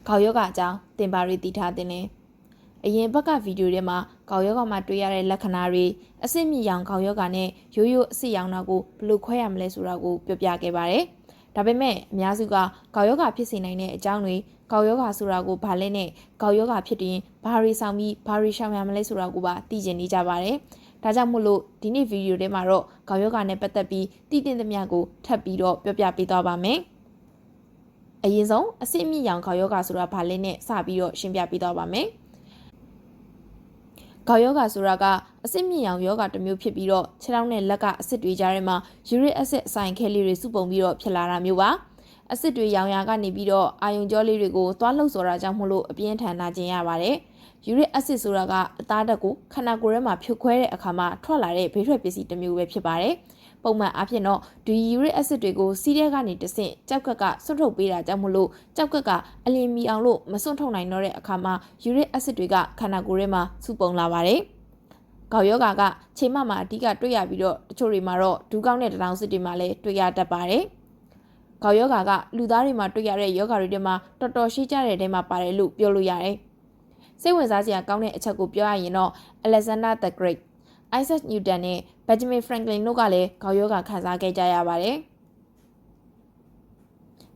ခေါင်းယောဂအကြောင်းသင်ပါရီတည်ထားတဲ့နဲ့အရင်ဘက်ကဗီဒီယိုထဲမှာခေါင်းယောဂမှာတွေ့ရတဲ့လက္ခဏာတွေအဆင့်မြင့်ရောင်ခေါင်းယောဂနဲ့ရိုးရိုးအဆင့်ရောင်တာကိုဘယ်လိုခွဲရမလဲဆိုတာကိုပြောပြခဲ့ပါတယ်။ဒါပေမဲ့အများစုကခေါင်းယောဂဖြစ်စေနိုင်တဲ့အကြောင်းတွေခေါင်းယောဂဆိုတာကိုဘာလဲနဲ့ခေါင်းယောဂဖြစ်ရင်ဘာတွေဆောင်ပြီးဘာတွေရှောင်ရမလဲဆိုတာကိုပါသိကျင်နေကြပါတယ်။ဒါကြောင့်မို့လို့ဒီနေ့ဗီဒီယိုထဲမှာတော့ခေါင်းယောဂနဲ့ပတ်သက်ပြီးသိသင့်သမျှကိုထပ်ပြီးတော့ပြောပြပေးသွားပါမယ်။အရင်ဆုံးအဆင့်မြင့်ရောင်ခေါင်းယောဂဆိုတာဘာလဲနဲ့စပြီးတော့ရှင်းပြပေးသွားပါမယ်။ခေါင်းယောဂဆိုတာကအဆင့်မြင့်ရောင်ယောဂတစ်မျိုးဖြစ်ပြီးတော့ခြေထောက်နဲ့လက်ကအဆစ်တွေကြားထဲမှာယူရစ်အဆစ်အဆိုင်ခဲလေးတွေစုပုံပြီးတော့ဖြစ်လာတာမျိုးပါအဆစ်တွေရောင်ရာကနေပြီးတော့အာယုံကြောလေးတွေကိုသွားလှုပ်စော်တာကြောင့်မို့လို့အပြင်းထန်နာကျင်ရပါတယ်ယူရစ်အဆစ်ဆိုတာကအသားဓာတ်ကိုခန္ဓာကိုယ်ထဲမှာဖြုတ်ခွဲတဲ့အခါမှာထွက်လာတဲ့ဘေးထွက်ပစ္စည်းတစ်မျိုးပဲဖြစ်ပါတယ်ပုံမှန်အားဖြင့်တော့ဒီယူရစ်အဆစ်တွေကိုစီးတဲ့ကနေတဆင့်ကြောက်ကကစွန့်ထုတ်ပေးတာကြောင့်မို့လို့ကြောက်ကကအလျင်မီအောင်လို့မစွန့်ထုတ်နိုင်တော့တဲ့အခါမှာယူရစ်အဆစ်တွေကခန္ဓာကိုယ်ထဲမှာစုပုံလာပါတယ်ခေါင်းယောဂကချိန်မှမှာအဓိကတွေ့ရပြီးတော့တချို့တွေမှာတော့ဒူးကောင်းတဲ့တံတောင်စစ်တွေမှာလည်းတွေ့ရတတ်ပါတယ်ခေါင်းယောဂကလူသားတွေမှာတွေ့ရတဲ့ယောဂတွေထဲမှာတော်တော်ရှိကြတဲ့ထဲမှာပါတယ်လို့ပြောလို့ရတယ်စိတ်ဝင်စားစရာကောင်းတဲ့အချက်ကိုပြောရရင်တော့ Alexander the Great, Isaac Newton နဲ့ Benjamin Franklin တို့ကလည်းခေါင်းယောဂခံစားခဲ့ကြရပါတယ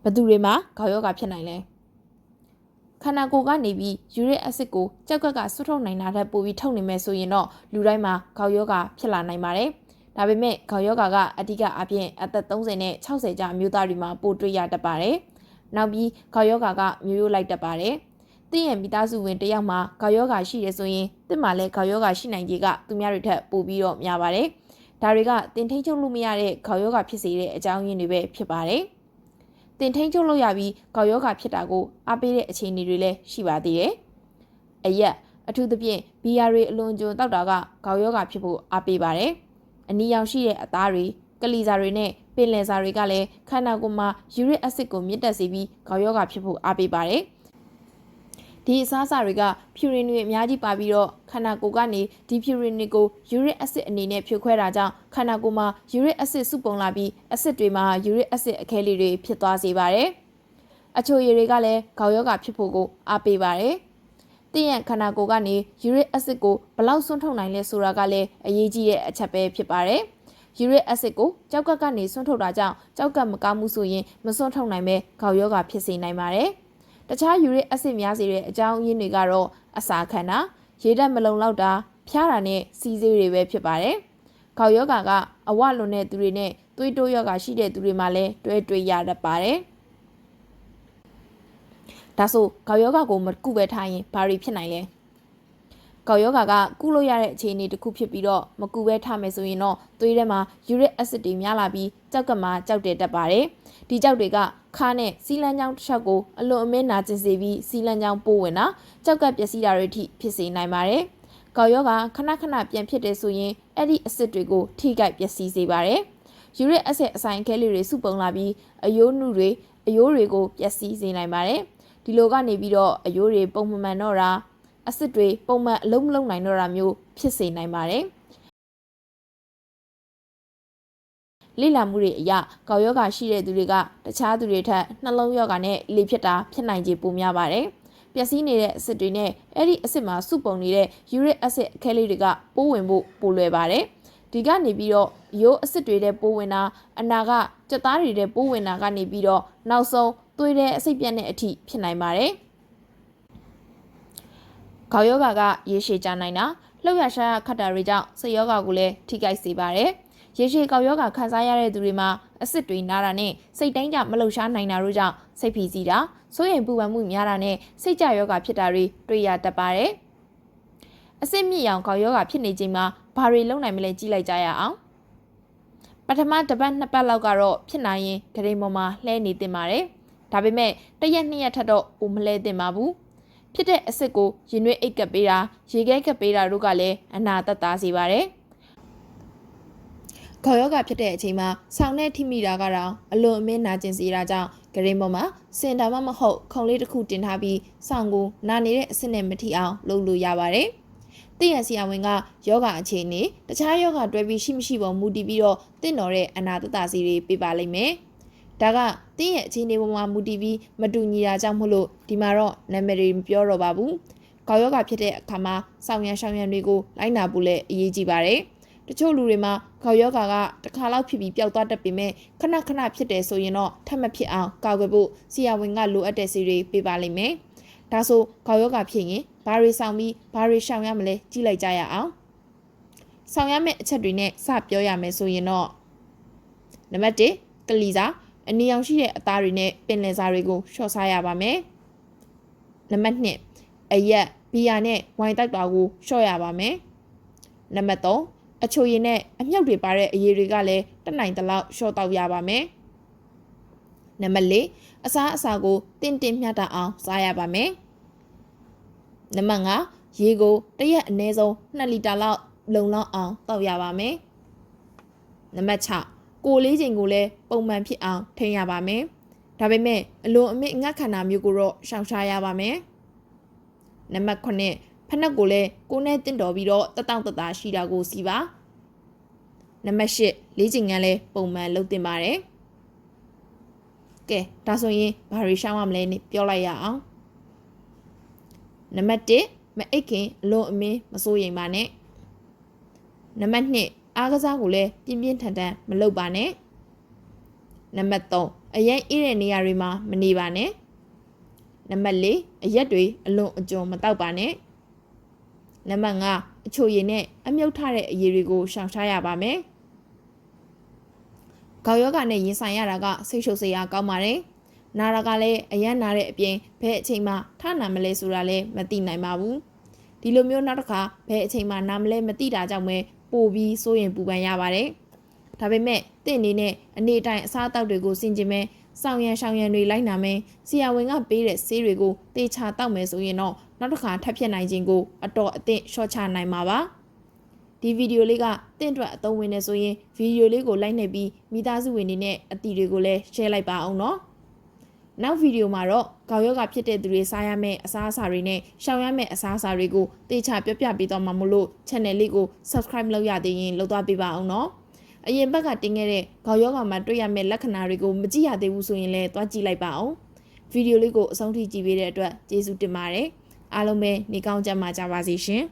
်ဘယ်သူတွေမှာခေါင်းယောဂဖြစ်နိုင်လဲခန္ဓာကိုယ်ကနေပြီးယူရစ်အဆစ်ကိုကြောက်ကဆွတ်ထုတ်နိုင်တာထက်ပိုပြီးထုတ်နိုင်မယ်ဆိုရင်တော့လူတိုင်းမှာခေါင်းယောဂဖြစ်လာနိုင်ပါတယ်ဒါပေမဲ့ခေါင်းယောဂကအဓိကအပြင်အသက်30နဲ့60ကြာအမျိုးသားတွေမှာပိုတွေ့ရတတ်ပါတယ်နောက်ပြီးခေါင်းယောဂကမျိုးရိုးလိုက်တတ်ပါတယ်သင်ရဲ့မိသားစုဝင်တစ်ယောက်မှာခေါင်းယောဂရှိတယ်ဆိုရင်သင်မှာလည်းခေါင်းယောဂရှိနိုင်ခြေကသူများတွေထက်ပိုပြီးတော့များပါတယ်ဒါတွေကသင်ထိန်းချုပ်လို့မရတဲ့ခေါင်းယောဂဖြစ်စေတဲ့အကြောင်းရင်းတွေပဲဖြစ်ပါတယ်တင်ထိန်ချုပ်လို့ရပြီးခေါင်းယောဂဖြစ်တာကိုအားပေးတဲ့အခြေအနေတွေလည်းရှိပါသေးတယ်။အရက်အထူးသဖြင့်ဘီယာတွေအလွန်ကျွံတောက်တာကခေါင်းယောဂဖြစ်ဖို့အားပေးပါတယ်။အနီရောင်ရှိတဲ့အသားတွေကလီစာတွေနဲ့ပင်လယ်စာတွေကလည်းခန္ဓာကိုယ်မှာယူရစ်အဆစ်ကိုမြင့်တက်စေပြီးခေါင်းယောဂဖြစ်ဖို့အားပေးပါတယ်။ဒီအစားအစာတွေကဖြူရင်တွေအများကြီးပါပြီးတော့ခန္ဓာကိုယ်ကနေဒီဖြူရင်တွေကိုယူရစ်အဆစ်အနေနဲ့ဖြိုခွဲတာကြောင့်ခန္ဓာကိုယ်မှာယူရစ်အဆစ်စုပုံလာပြီးအဆစ်တွေမှာယူရစ်အဆစ်အခဲလေးတွေဖြစ်သွားစေပါတယ်။အချိုရည်တွေကလည်းခေါင်းယောဂဖြစ်ဖို့ကိုအားပေးပါတယ်။သင်ရဲ့ခန္ဓာကိုယ်ကနေယူရစ်အဆစ်ကိုဘလောက်စွန့်ထုတ်နိုင်လဲဆိုတာကလည်းအရေးကြီးတဲ့အချက်ပဲဖြစ်ပါတယ်။ယူရစ်အဆစ်ကိုကြောက်ကကနေစွန့်ထုတ်တာကြောင့်ကြောက်ကမကောင်းမှုဆိုရင်မစွန့်ထုတ်နိုင်ပဲခေါင်းယောဂဖြစ်စေနိုင်ပါတယ်။တခြားယူရစ်အဆစ်များစေတဲ့အကြောင်းရင်းတွေကတော့အစာခံတာရေဓာတ်မလုံလောက်တာဖျားတာနဲ့စီးဆေးတွေပဲဖြစ်ပါတယ်။ခေါင်းယောဂကအဝလွန်တဲ့သူတွေနဲ့သွေးတိုးယောဂရှိတဲ့သူတွေမှာလည်းတွဲရတတ်ပါတယ်။ဒါဆိုခေါင်းယောဂကိုမကုပဲထားရင်ဘာတွေဖြစ်နိုင်လဲ။ခေါင်းယောဂကကုလို့ရတဲ့အခြေအနေတစ်ခုဖြစ်ပြီးတော့မကုပဲထားမယ်ဆိုရင်တော့သွေးထဲမှာယူရစ်အဆစ်တွေများလာပြီးကြောက်ကမှကြောက်တယ်တတ်ပါတယ်။ဒီကြောက်တွေကခါနဲ့စီလန်းချောင်းတစ်ချက်ကိုအလွန်အမင်းနာကျင်စေပြီးစီလန်းချောင်းပိုးဝင်တာကြောက်ကပျက်စီးတာတွေထိဖြစ်စေနိုင်ပါတယ်။ခေါင်းယောဂခဏခဏပြန်ဖြစ်တယ်ဆိုရင်အဲ့ဒီအဆစ်တွေကိုထိခိုက်ပျက်စီးစေပါတယ်။ယူရစ်အဆစ်အဆိုင်ခဲလေးတွေစုပုံလာပြီးအယိုးတွေကိုပျက်စီးစေနိုင်ပါတယ်။ဒီလိုကနေပြီးတော့အယိုးတွေပုံမှန်တော့တာအဆစ်တွေပုံမှန်အလုံးမလုံးနိုင်တော့တာမျိုးဖြစ်စေနိုင်ပါတယ်။လိလာမှုတွေအရခေါင်းယောဂရှိတဲ့သူတွေကတခြားသူတွေထက်နှလုံးယောဂနဲ့လေဖြစ်တာဖြစ်နိုင်ခြေပိုများပါတယ်။ပျက်စီးနေတဲ့အဆစ်တွေနဲ့အဲ့ဒီအဆစ်မှာစုပုံနေတဲ့ယူရစ်အဆစ်အခဲလေးတွေကပိုးဝင်ဖို့ပိုလွယ်ပါတယ်။ဒီကနေပြီးတော့ရိုးအဆစ်တွေတဲ့ပိုးဝင်တာအနာကကြက်သားတွေတဲ့ပိုးဝင်တာကနေပြီးတော့နောက်ဆုံးသွေးတဲ့အဆိပ်ပြတ်တဲ့အထိဖြစ်နိုင်ပါတယ်။ခေါင်းယောဂကရေရှည်ကြနိုင်တာလှုပ်ရရှားခတ်တာတွေကြောင့်စိတ်ယောဂကိုလည်းထိခိုက်စေပါတယ်။ရေရှည်ခေါင်းယောဂခံစားရတဲ့သူတွေမှာအဆစ်တွေနားတာနဲ့စိတ်တိုင်းကြမလှုပ်ရှားနိုင်တာတို့ကြောင့်စိတ်ဖိစီးတာစိုးရိမ်ပူပန်မှုများတာနဲ့စိတ်ကြယောဂဖြစ်တာတွေတွေ့ရတတ်ပါတယ်။အဆစ်မြင့်ရောင်ခေါင်းယောဂဖြစ်နေချိန်မှာဘာတွေလုပ်နိုင်မလဲကြည့်လိုက်ကြရအောင်။ပထမတစ်ပတ်နှစ်ပတ်လောက်ကတော့ဖြစ်နိုင်ရင်ဂရိန်ပေါ်မှာလှဲနေတင်ပါတယ်။ဒါပေမဲ့တစ်ရက်နှစ်ရက်ထက်တော့ပိုမလှဲတင်ပါဘူး။ဖြစ်တဲ့အဆစ်ကိုရင်သွေးအိတ်ကပ်ပေးတာရေခဲကပ်ပေးတာတို့ကလည်းအနာသက်သာစေပါတယ်။ခေါင်းယောဂဖြစ်တဲ့အချိန်မှာဆောင်းနဲ့ထိမိတာကတော့အလွန်အမင်းနာကျင်စေတာကြောင့်ဂရိန်ပေါ်မှာစင်တာမဟုတ်ခုံလေးတစ်ခုတင်ထားပြီးဆောင်းကိုနာနေတဲ့အဆစ်နဲ့မထိအောင်လုပ်လို့ရပါတယ်။သင်ရဲ့ဆရာဝန်ကယောဂအခြေအနေတခြားယောဂတွဲပြီးရှိမရှိပုံမူတည်ပြီးတော့တင့်တော်တဲ့အနာသက်သာစီတွေပေးပါလိမ့်မယ်။ ဒါကတင်းရဲ့အခြေအနေပေါ်မှာမူတည်ပြီးမတူညီတာကြောင့်မို့လို့ဒီမှာတော့နာမည်တွေမပြောတော့ပါဘူး။ခေါင်းယောဂဖြစ်တဲ့အခါမှာစောင်ရံရှောင်ရံတွေကိုလိုက်နာဖို့လည်းအရေးကြီးပါတယ်။တချို့လူတွေမှာခေါင်းယောဂကတစ်ခါလောက်ဖြစ်ပြီးပျောက်သွားတတ်ပေမဲ့ခဏခဏဖြစ်တယ်ဆိုရင်တော့ထပ်မဖြစ်အောင်ကာကွယ်ဖို့ဆရာဝန်ကလိုအပ်တဲ့ဆေးတွေပေးပါလိမ့်မယ်။ဒါဆိုခေါင်းယောဂဖြစ်ရင်ဘာတွေဆောင်ပြီးဘာတွေရှောင်ရမလဲကြည့်လိုက်ကြရအောင်။ဆောင်ရမယ့်အချက်တွေနဲ့စပြောရမယ်ဆိုရင်တော့နံပါတ်1ကလီစာအနီရောင်ရှိတဲ့အသားတွေနဲ့ပင်လယ်စာတွေကိုလျှော့စားရပါမယ်။နံပါတ်2အရက်ဘီယာနဲ့ဝိုင်တိုက်တာကိုလျှော့ရပါမယ်။နံပါတ်3အချိုရည်နဲ့အမြုပ်တွေပါတဲ့အရည်တွေကလည်းတက်နိုင်သလောက်လျှော့တောက်ရပါမယ်။နံပါတ်4အစားအစာကိုတင်းတင်းမျှတအောင်စားရပါမယ်။နံပါတ်5ရေကိုတစ်ရက်အနည်းဆုံး2လီတာလောက်လုံလောက်အောင်တောက်ရပါမယ်။နံပါတ်6ကိုလေးချိန်ကိုလည်းပုံမှန်ဖြစ်အောင်ထိန်းရပါမယ်။ဒါပေမဲ့အလွန်အမင်းငတ်ခန္ဓာမျိုးကိုတော့ရှောင်ရှားရပါမယ်။နံပါတ်9ဖက်နှက်ကိုလည်းကိုယ်နဲ့တင့်တော်ပြီးတော့တတောင့်တတာရှိတာကိုစီပါ။နံပါတ်10လေးချိန်ကလည်းပုံမှန်လုပ်တင်ပါတယ်။ကဲဒါဆိုရင်ဘာတွေရှောင်ရမလဲပြောလိုက်ရအောင်။နံပါတ်1မအိတ်ခင်အလွန်အမင်းမစိုးရိမ်ပါနဲ့။နံပါတ်2အားကစားကိုလည်းပြင်းပြင်းထန်ထန်မလုပ်ပါနဲ့နံပါတ်3အရင်အေးတဲ့နေရာတွေမှာမနေပါနဲ့နံပါတ်4အရက်တွေအလွန်အကျွံမတောက်ပါနဲ့နံပါတ်5အချိုရည်နဲ့အမြုပ်ထတဲ့အရည်တွေကိုရှောင်ရှားရပါမယ်ခေါင်းယောဂနဲ့ရင်ဆိုင်ရတာကစိတ်ရှုပ်စရာကောင်းပါတယ်နာတာကလည်းအရန်နာတဲ့အပြင်ဘယ်အချိန်မှထနာမလဲဆိုတာလည်းမသိနိုင်ပါဘူးဒီလိုမျိုးနောက်တစ်ခါဘယ်အချိန်မှနာမလဲမသိတာကြောင့်ပဲပို့ပြီးစိုးရင်ပူပန်ရပါတယ်။ဒါပေမဲ့တင့်အနေနဲ့အနေတိုင်းအစားအသောက်တွေကိုစင်ကြင်မဲ့စောင်ရံရှောင်ရံတွေလိုက်နာမယ်ဆရာဝန်ကပေးတဲ့ဆေးတွေကိုတေချာတောက်မယ်ဆိုရင်တော့နောက်တစ်ခါထပ်ဖြစ်နိုင်ခြင်းကိုအတော်အသင့်ရှော့ချနိုင်မှာပါ။ဒီဗီဒီယိုလေးကတင့်အတွက်အသုံးဝင်နေဆိုရင်ဗီဒီယိုလေးကိုလိုက်နေပြီးမိသားစုဝင်တွေနဲ့အတီတွေကိုလည်း share လိုက်ပါအောင်နော်။နောက်ဗီဒီယိုမှာတော့ခေါင်းယောဂဖြစ်တဲ့သူတွေစားရမယ့်အစားအစာတွေနဲ့ရှောင်ရမယ့်အစားအစာတွေကိုတေချာပြောပြပေးသွားမှာမို့လို့ channel လေးကို subscribe လုပ်ရသေးရင်လုပ်သွားပေးပါအောင်နော်အရင်ဘက်ကတင်ခဲ့တဲ့ခေါင်းယောဂမှာတွေ့ရမယ့်လက္ခဏာတွေကိုမကြည့်ရသေးဘူးဆိုရင်လည်းသွားကြည့်လိုက်ပါအောင်ဗီဒီယိုလေးကိုအဆုံးထိကြည့်ပေးတဲ့အတွက်ကျေးဇူးတင်ပါတယ်အားလုံးပဲနေကောင်းကြပါစေရှင်